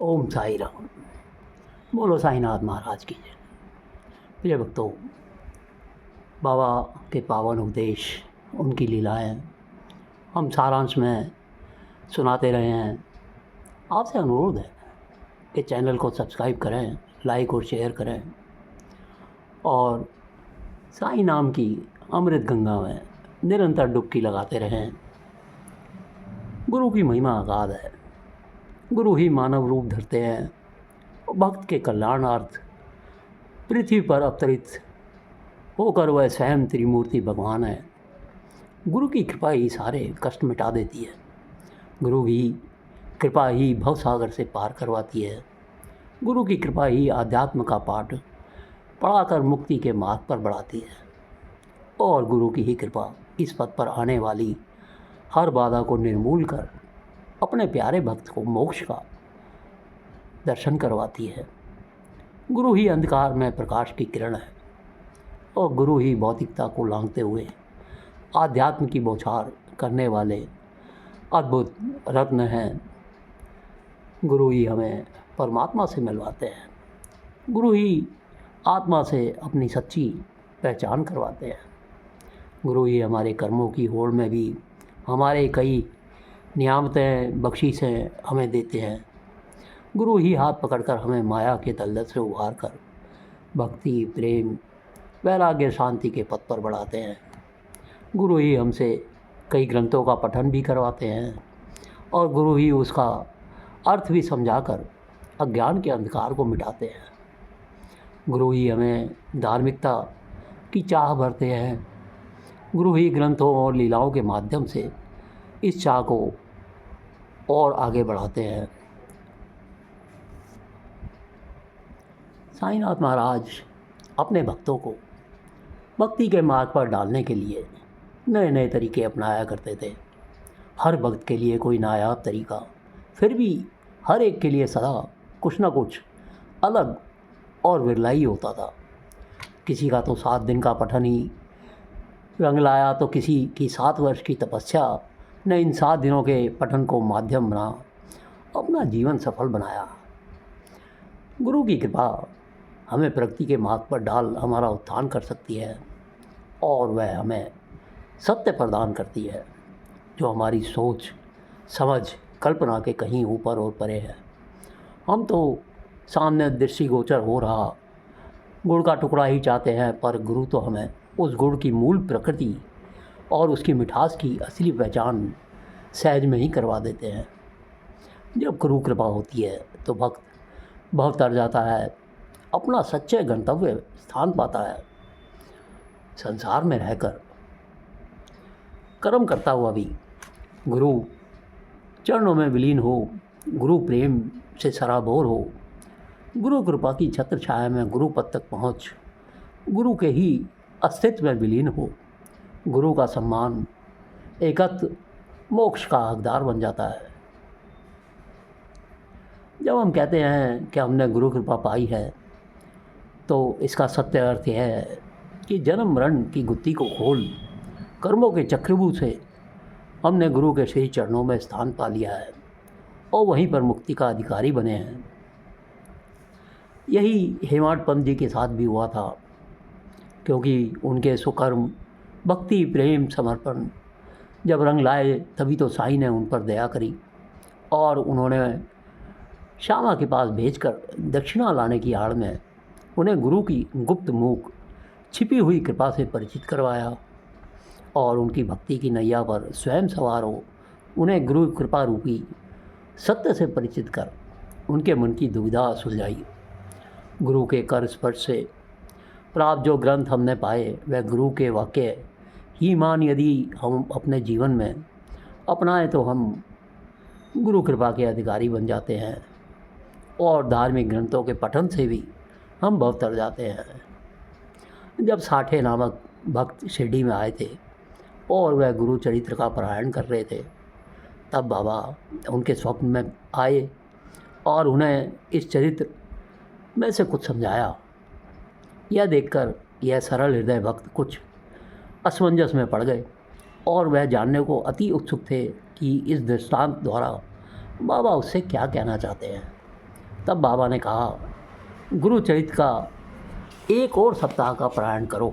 ओम साई राम। बोलो साईनाथ महाराज की जय। प्रिय भक्तों, बाबा के पावन उपदेश, उनकी लीलाएं हम सारांश में सुनाते रहे हैं। आपसे अनुरोध है कि चैनल को सब्सक्राइब करें, लाइक और शेयर करें और साई नाम की अमृत गंगा में निरंतर डुबकी लगाते रहें। गुरु की महिमा अगाध है। गुरु ही मानव रूप धरते हैं और भक्त के कल्याणार्थ पृथ्वी पर अवतरित होकर वह स्वयं त्रिमूर्ति भगवान है। गुरु की कृपा ही सारे कष्ट मिटा देती है। गुरु की कृपा ही भवसागर से पार करवाती है। गुरु की कृपा ही आध्यात्म का पाठ पढ़ाकर मुक्ति के मार्ग पर बढ़ाती है। और गुरु की ही कृपा इस पथ पर आने वाली हर बाधा को निर्मूल कर अपने प्यारे भक्त को मोक्ष का दर्शन करवाती है। गुरु ही अंधकार में प्रकाश की किरण है और गुरु ही भौतिकता को लांघते हुए आध्यात्म की बौछार करने वाले अद्भुत रत्न हैं। गुरु ही हमें परमात्मा से मिलवाते हैं। गुरु ही आत्मा से अपनी सच्ची पहचान करवाते हैं। गुरु ही हमारे कर्मों की होड़ में भी हमारे कई नियामतें बख्शीशें हमें देते हैं। गुरु ही हाथ पकड़कर हमें माया के दलदल से उबार कर भक्ति, प्रेम, वैराग्य, शांति के पथ पर बढ़ाते हैं। गुरु ही हमसे कई ग्रंथों का पठन भी करवाते हैं और गुरु ही उसका अर्थ भी समझाकर अज्ञान के अंधकार को मिटाते हैं। गुरु ही हमें धार्मिकता की चाह भरते हैं। गुरु ही ग्रंथों और लीलाओं के माध्यम से इस चाह को और आगे बढ़ाते हैं। साईनाथ महाराज अपने भक्तों को भक्ति के मार्ग पर डालने के लिए नए नए तरीके अपनाया करते थे। हर भक्त के लिए कोई नायाब तरीका, फिर भी हर एक के लिए सदा कुछ ना कुछ अलग और विरला ही होता था। किसी का तो 7 दिन का पठन ही रंग लाया, तो किसी की 7 वर्ष की तपस्या ने इन 7 दिनों के पठन को माध्यम बना अपना जीवन सफल बनाया। गुरु की कृपा हमें प्रगति के मार्ग पर डाल हमारा उत्थान कर सकती है और वह हमें सत्य प्रदान करती है जो हमारी सोच, समझ, कल्पना के कहीं ऊपर और परे है। हम तो सामने दृष्टिगोचर हो रहा गुड़ का टुकड़ा ही चाहते हैं, पर गुरु तो हमें उस गुड़ की मूल प्रकृति और उसकी मिठास की असली पहचान सहज में ही करवा देते हैं। जब गुरु कृपा होती है तो भक्त भव तर जाता है, अपना सच्चे गंतव्य स्थान पाता है। संसार में रहकर कर्म करता हुआ भी गुरु चरणों में विलीन हो, गुरु प्रेम से सराबोर हो, गुरु कृपा की छत्र छाया में गुरु पद तक पहुँच गुरु के ही अस्तित्व में विलीन हो, गुरु का सम्मान एकत्र मोक्ष का हकदार बन जाता है। जब हम कहते हैं कि हमने गुरु कृपा पाई है तो इसका सत्य अर्थ यह है कि जन्म मरण की गुत्थी को खोल कर्मों के चक्रव्यूह से हमने गुरु के श्री चरणों में स्थान पा लिया है और वहीं पर मुक्ति का अधिकारी बने हैं। यही हेमाड पंत जी के साथ भी हुआ था, क्योंकि उनके सुकर्म, भक्ति, प्रेम, समर्पण जब रंग लाए तभी तो साईं ने उन पर दया करी और उन्होंने श्यामा के पास भेजकर दक्षिणा लाने की आड़ में उन्हें गुरु की गुप्त मूक छिपी हुई कृपा से परिचित करवाया और उनकी भक्ति की नैया पर स्वयं सवार हो उन्हें गुरु कृपा रूपी सत्य से परिचित कर उनके मन की दुविधा सुलझाई। गुरु के कर स्पर्श से प्राप्त जो ग्रंथ हमने पाए वह गुरु के वाक्य ही मान यदि हम अपने जीवन में अपनाएं तो हम गुरु कृपा के अधिकारी बन जाते हैं और धार्मिक ग्रंथों के पठन से भी हम भव तर जाते हैं। जब साठे नामक भक्त शिरडी में आए थे और वह गुरु चरित्र का पारायण कर रहे थे, तब बाबा उनके स्वप्न में आए और उन्हें इस चरित्र में से कुछ समझाया। यह देखकर यह सरल हृदय भक्त कुछ असमंजस में पड़ गए और वह जानने को अति उत्सुक थे कि इस दृष्टांत द्वारा बाबा उससे क्या कहना चाहते हैं। तब बाबा ने कहा, गुरुचरित्र का एक और सप्ताह का पारायण करो।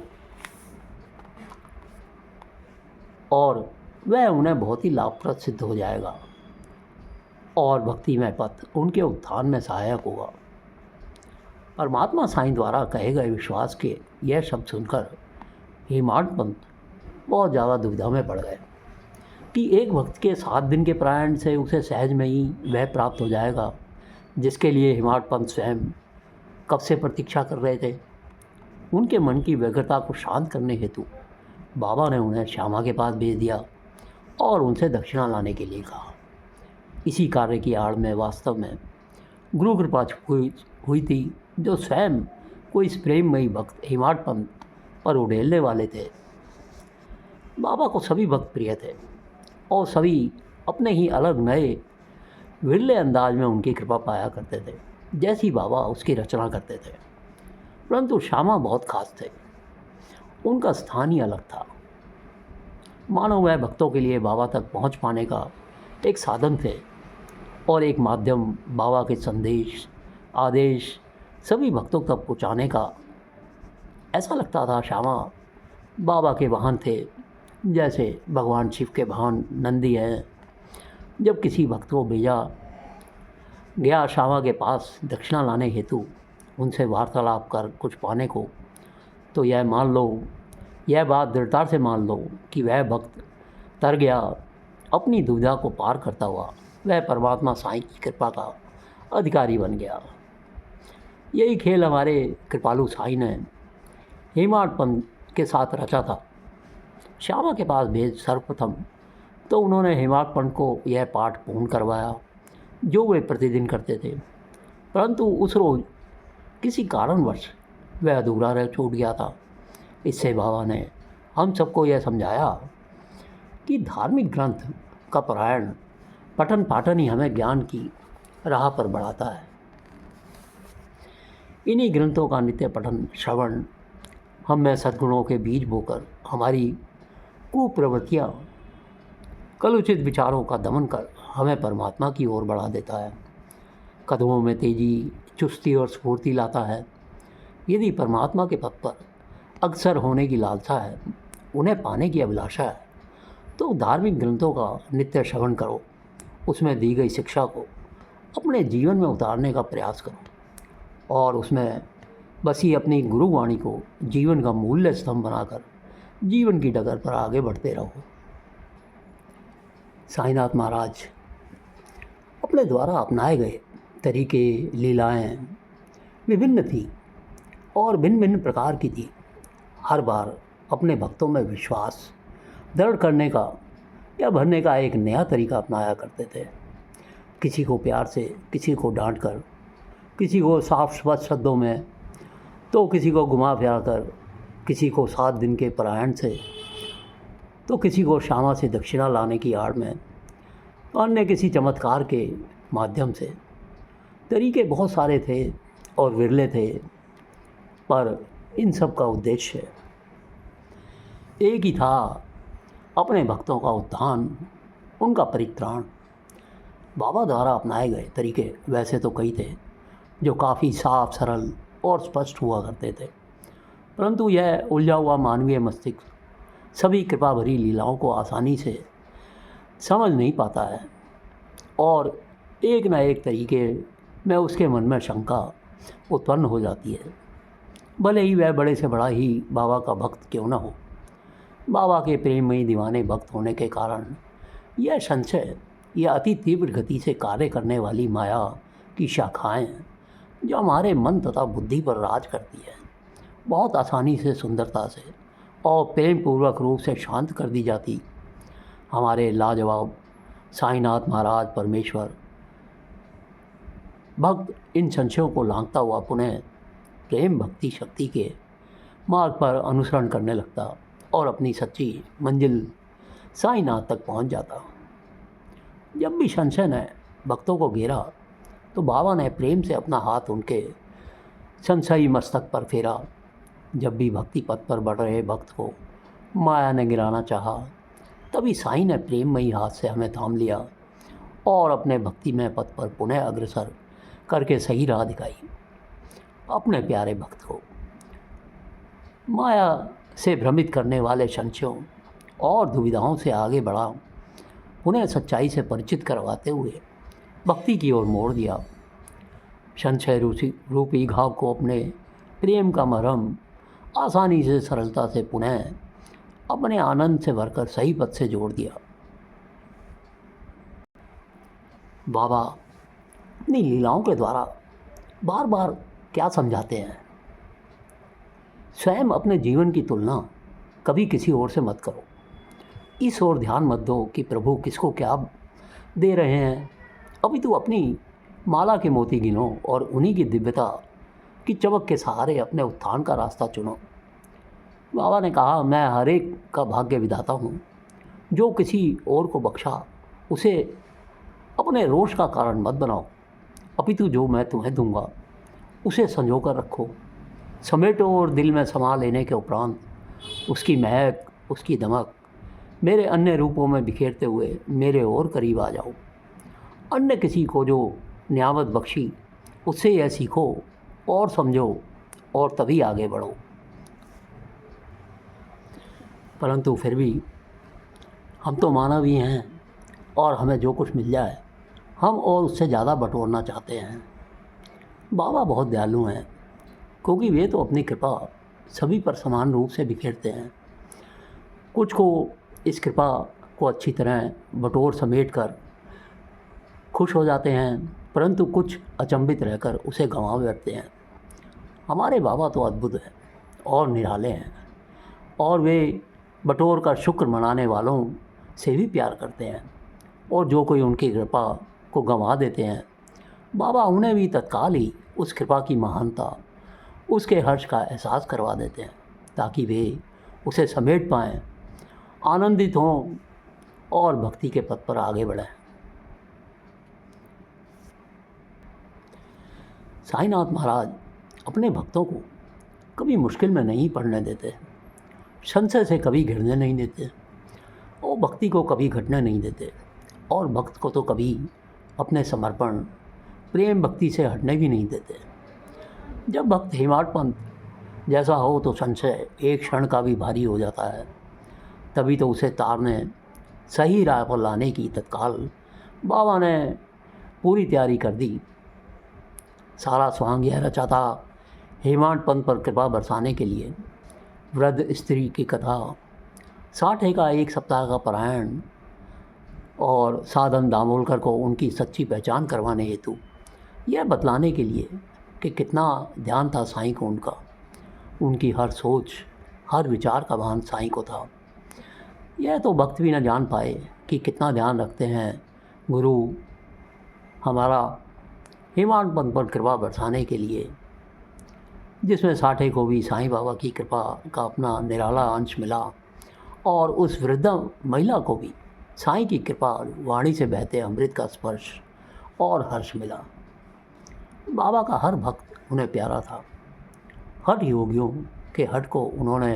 और वह उन्हें बहुत ही लाभप्रद सिद्ध हो जाएगा और भक्तिमय पथ उनके उत्थान में सहायक होगा। परमात्मा साईं द्वारा कहे गए विश्वास के यह शब्द सुनकर हेमाड पंत बहुत ज़्यादा दुविधा में पड़ गए कि एक भक्त के 7 दिन के पारायण से उसे सहज में ही वह प्राप्त हो जाएगा जिसके लिए हेमाड पंत स्वयं कब से प्रतीक्षा कर रहे थे। उनके मन की व्यग्रता को शांत करने हेतु बाबा ने उन्हें श्यामा के पास भेज दिया और उनसे दक्षिणा लाने के लिए कहा। इसी कार्य की आड़ में वास्तव में गुरु कृपा हुई थी, जो स्वयं कोई इस प्रेममयी भक्त हेमाड पंत पर उड़ेलने वाले थे। बाबा को सभी भक्त प्रिय थे और सभी अपने ही अलग नए विरले अंदाज में उनकी कृपा पाया करते थे, जैसी बाबा उसकी रचना करते थे। परंतु श्यामा बहुत खास थे, उनका स्थान ही अलग था। मानो वह भक्तों के लिए बाबा तक पहुंच पाने का एक साधन थे और एक माध्यम बाबा के संदेश आदेश सभी भक्तों तक पहुंचाने का। ऐसा लगता था श्यामा बाबा के वाहन थे, जैसे भगवान शिव के वाहन नंदी हैं। जब किसी भक्त को भेजा गया श्यामा के पास दक्षिणा लाने हेतु उनसे वार्तालाप कर कुछ पाने को, तो यह बात दृढ़ता से मान लो कि वह भक्त तर गया। अपनी दुविधा को पार करता हुआ वह परमात्मा साईं की कृपा का अधिकारी बन गया। यही खेल हमारे कृपालु साईं ने हेमाड पंत के साथ रचा था। श्यामा के पास भेज सर्वप्रथम तो उन्होंने हेमाड पंत को यह पाठ पूर्ण करवाया जो वे प्रतिदिन करते थे, परंतु उस रोज़ किसी कारणवश वह अधूरा रह छूट गया था। इससे बाबा ने हम सबको यह समझाया कि धार्मिक ग्रंथ का पारायण पठन पाठन ही हमें ज्ञान की राह पर बढ़ाता है। इन्हीं ग्रंथों का नित्य पठन श्रवण हम में सद्गुणों के बीज बोकर हमारी कुप्रवृत्तियाँ कलुचित विचारों का दमन कर हमें परमात्मा की ओर बढ़ा देता है, कदमों में तेजी, चुस्ती और स्फूर्ति लाता है। यदि परमात्मा के पथ पर अग्रसर होने की लालसा है, उन्हें पाने की अभिलाषा है, तो धार्मिक ग्रंथों का नित्य श्रवण करो, उसमें दी गई शिक्षा को अपने जीवन में उतारने का प्रयास करो और उसमें बसी अपनी गुरुवाणी को जीवन का मूल्य स्तंभ बनाकर जीवन की डगर पर आगे बढ़ते रहो। साईनाथ महाराज अपने द्वारा अपनाए गए तरीके, लीलाएं विभिन्न थी और भिन्न भिन्न प्रकार की थी। हर बार अपने भक्तों में विश्वास दृढ़ करने का या भरने का एक नया तरीका अपनाया करते थे। किसी को प्यार से, किसी को डांट कर, किसी को साफ स्पष्ट शब्दों में, तो किसी को घुमा फिरा कर, किसी को 7 दिन के पारायण से, तो किसी को श्यामा से दक्षिणा लाने की आड़ में, तो अन्य किसी चमत्कार के माध्यम से। तरीके बहुत सारे थे और विरले थे, पर इन सब का उद्देश्य एक ही था, अपने भक्तों का उत्थान, उनका परित्राण। बाबा द्वारा अपनाए गए तरीके वैसे तो कई थे जो काफ़ी साफ, सरल और स्पष्ट हुआ करते थे, परंतु यह उलझा हुआ मानवीय मस्तिष्क सभी कृपा भरी लीलाओं को आसानी से समझ नहीं पाता है और एक न एक तरीके में उसके मन में शंका उत्पन्न हो जाती है, भले ही वह बड़े से बड़ा ही बाबा का भक्त क्यों न हो। बाबा के प्रेममयी दीवाने भक्त होने के कारण यह संशय, यह अति तीव्र गति से कार्य करने वाली माया की शाखाएं जो हमारे मन तथा बुद्धि पर राज करती है, बहुत आसानी से, सुंदरता से और प्रेम पूर्वक रूप से शांत कर दी जाती। हमारे लाजवाब साईनाथ महाराज परमेश्वर भक्त इन संशयों को लांघता हुआ पुनः प्रेम भक्ति शक्ति के मार्ग पर अनुसरण करने लगता और अपनी सच्ची मंजिल साईनाथ तक पहुंच जाता। जब भी संशय ने भक्तों को घेरा तो बाबा ने प्रेम से अपना हाथ उनके संशयी मस्तक पर फेरा। जब भी भक्ति पथ पर बढ़ रहे भक्त को माया ने गिराना चाहा, तभी साईं ने प्रेममयी हाथ से हमें थाम लिया और अपने भक्तिमय पथ पर पुनः अग्रसर करके सही राह दिखाई। अपने प्यारे भक्त को माया से भ्रमित करने वाले संशयों और दुविधाओं से आगे बढ़ा, उन्हें सच्चाई से परिचित करवाते हुए भक्ति की ओर मोड़ दिया। संशय रूपी घाव को अपने प्रेम का मरहम आसानी से सरलता से पुनः अपने आनंद से भरकर सही पथ से जोड़ दिया। बाबा अपनी लीलाओं के द्वारा बार बार क्या समझाते हैं? स्वयं अपने जीवन की तुलना कभी किसी और से मत करो। इस ओर ध्यान मत दो कि प्रभु किसको क्या दे रहे हैं। अभी तो अपनी माला के मोती गिनो और उन्हीं की दिव्यता की चमक के सहारे अपने उत्थान का रास्ता चुनो। बाबा ने कहा, मैं हर एक का भाग्य विधाता हूँ। जो किसी और को बख्शा उसे अपने रोष का कारण मत बनाओ, अपितु जो मैं तुम्हें दूंगा उसे संजो कर रखो, समेटो और दिल में समा लेने के उपरांत उसकी महक, उसकी दमक मेरे अन्य रूपों में बिखेरते हुए मेरे और करीब आ जाओ। अन्य किसी को जो नियामत बख्शी उससे यह सीखो और समझो और तभी आगे बढ़ो। परंतु फिर भी हम तो मानव ही हैं और हमें जो कुछ मिल जाए हम और उससे ज़्यादा बटोरना चाहते हैं। बाबा बहुत दयालु हैं, क्योंकि वे तो अपनी कृपा सभी पर समान रूप से बिखेरते हैं। कुछ को इस कृपा को अच्छी तरह बटोर समेट कर खुश हो जाते हैं, परंतु कुछ अचंभित रहकर उसे गंवा बैठते हैं। हमारे बाबा तो अद्भुत हैं और निराले हैं, और वे बटोर कर शुक्र मनाने वालों से भी प्यार करते हैं, और जो कोई उनकी कृपा को गंवा देते हैं, बाबा उन्हें भी तत्काल ही उस कृपा की महानता, उसके हर्ष का एहसास करवा देते हैं, ताकि वे उसे समेट पाएँ, आनंदित हों और भक्ति के पथ पर आगे बढ़ें। साईनाथ महाराज अपने भक्तों को कभी मुश्किल में नहीं पड़ने देते, संशय से कभी घिरने नहीं देते, और भक्ति को कभी घटने नहीं देते, और भक्त को तो कभी अपने समर्पण प्रेम भक्ति से हटने भी नहीं देते। जब भक्त हेमाड पंत जैसा हो तो संशय एक क्षण का भी भारी हो जाता है, तभी तो उसे तारने सही राह पर लाने की तत्काल बाबा ने पूरी तैयारी कर दी। सारा स्वांग यह रचा था हेमाड पंत पर कृपा बरसाने के लिए। वृद्ध स्त्री की कथा, साठे का एक सप्ताह का पारायण और साधन दामोलकर को उनकी सच्ची पहचान करवाने हेतु, यह बतलाने के लिए कि कितना ध्यान था साईं को उनका, उनकी हर सोच हर विचार का भान साईं को था। यह तो भक्त भी न जान पाए कि कितना ध्यान रखते हैं गुरु हमारा हेमाड पंत पर कृपा बरसाने के लिए, जिसमें साठे को भी साईं बाबा की कृपा का अपना निराला अंश मिला, और उस वृद्ध महिला को भी साईं की कृपा वाणी से बहते अमृत का स्पर्श और हर्ष मिला। बाबा का हर भक्त उन्हें प्यारा था। हठ योगियों के हठ को उन्होंने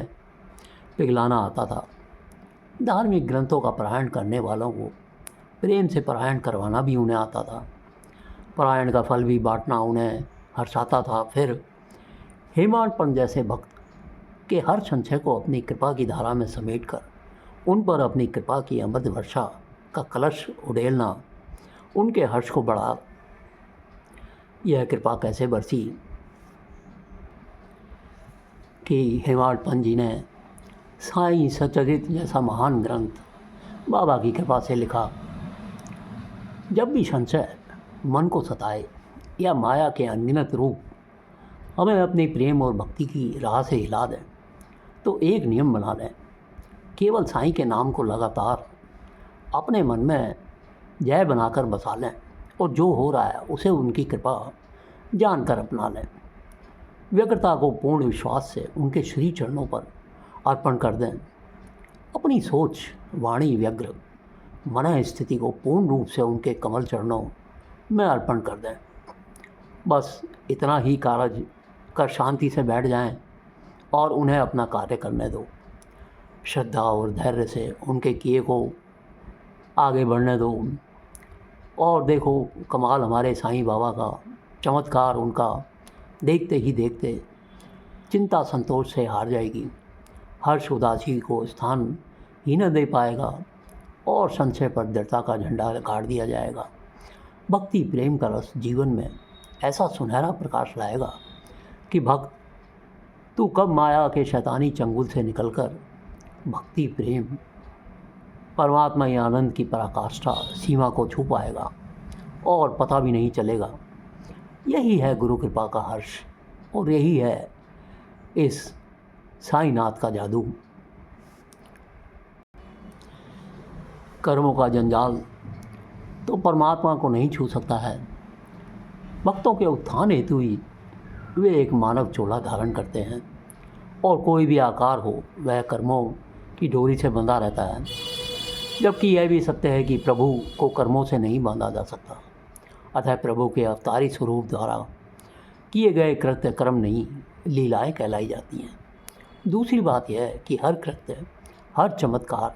पिघलाना आता था। धार्मिक ग्रंथों का पारायण करने वालों को प्रेम से पारायण करवाना भी उन्हें आता था। पारायण का फल भी बांटना उन्हें हर्षाता था। फिर हेमाड पंत जैसे भक्त के हर संशय को अपनी कृपा की धारा में समेटकर उन पर अपनी कृपा की अमृत वर्षा का कलश उड़ेलना उनके हर्ष को बढ़ा। यह कृपा कैसे बरसी कि हेमाड पंत जी ने साईं सच्चरित्र जैसा महान ग्रंथ बाबा की कृपा से लिखा। जब भी संशय मन को सताए या माया के अनगिनत रूप हमें अपनी प्रेम और भक्ति की राह से हिला दें, तो एक नियम बना लें, केवल साईं के नाम को लगातार अपने मन में जय बनाकर बसा लें, और जो हो रहा है उसे उनकी कृपा जानकर अपना लें। व्यग्रता को पूर्ण विश्वास से उनके श्री चरणों पर अर्पण कर दें। अपनी सोच वाणी व्यग्र मन स्थिति को पूर्ण रूप से उनके कमल चरणों में अर्पण कर दें। बस इतना ही कार्य कर शांति से बैठ जाएं और उन्हें अपना कार्य करने दो। श्रद्धा और धैर्य से उनके किए को आगे बढ़ने दो, और देखो कमाल हमारे साईं बाबा का चमत्कार उनका देखते ही देखते चिंता संतोष से हार जाएगी, हर्ष उदासी को स्थान ही न दे पाएगा और संशय पर दृढ़ता का झंडा गाड़ दिया जाएगा। भक्ति प्रेम का रस जीवन में ऐसा सुनहरा प्रकाश लाएगा कि भक्त तू कब माया के शैतानी चंगुल से निकलकर भक्ति प्रेम परमात्मा या आनंद की पराकाष्ठा सीमा को छू पाएगा और पता भी नहीं चलेगा। यही है गुरु कृपा का हर्ष और यही है इस साईनाथ का जादू। कर्मों का जंजाल तो परमात्मा को नहीं छू सकता है। भक्तों के उत्थान हेतु ही वे एक मानव चोला धारण करते हैं और कोई भी आकार हो वह कर्मों की डोरी से बंधा रहता है, जबकि यह भी सत्य है कि प्रभु को कर्मों से नहीं बांधा जा सकता। अतः प्रभु के अवतारी स्वरूप द्वारा किए गए कृत्य कर्म नहीं, लीलाएं कहलाई जाती हैं। दूसरी बात यह है कि हर कृत्य, हर चमत्कार,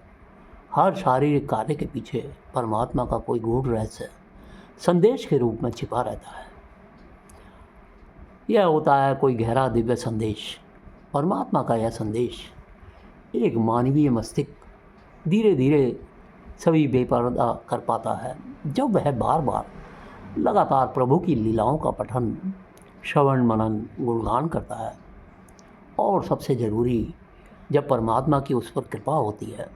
हर शारीरिक कार्य के पीछे परमात्मा का कोई गूढ़ रहस्य संदेश के रूप में छिपा रहता है। यह होता है कोई गहरा दिव्य संदेश। परमात्मा का यह संदेश एक मानवीय मस्तिष्क धीरे धीरे सभी बेपर्दा कर पाता है जब वह बार बार लगातार प्रभु की लीलाओं का पठन, श्रवण, मनन, गुणगान करता है। और सबसे ज़रूरी, जब परमात्मा की उस पर कृपा होती है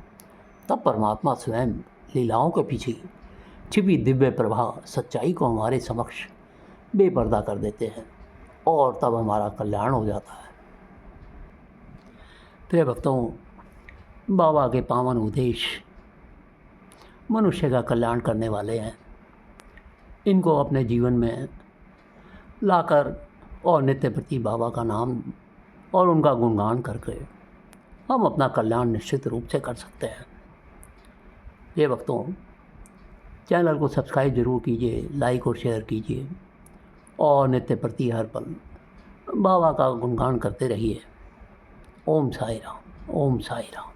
तब परमात्मा स्वयं लीलाओं के पीछे छिपी दिव्य प्रभा सच्चाई को हमारे समक्ष बेपर्दा कर देते हैं और तब हमारा कल्याण हो जाता है। प्रिय भक्तों, बाबा के पावन उपदेश मनुष्य का कल्याण करने वाले हैं। इनको अपने जीवन में लाकर और नित्य प्रति बाबा का नाम और उनका गुणगान करके हम अपना कल्याण निश्चित रूप से कर सकते हैं। ये भक्तों, चैनल को सब्सक्राइब ज़रूर कीजिए, लाइक और शेयर कीजिए और नित्य प्रति हर पल बाबा का गुणगान करते रहिए। ओम साई राम, ओम साई राम।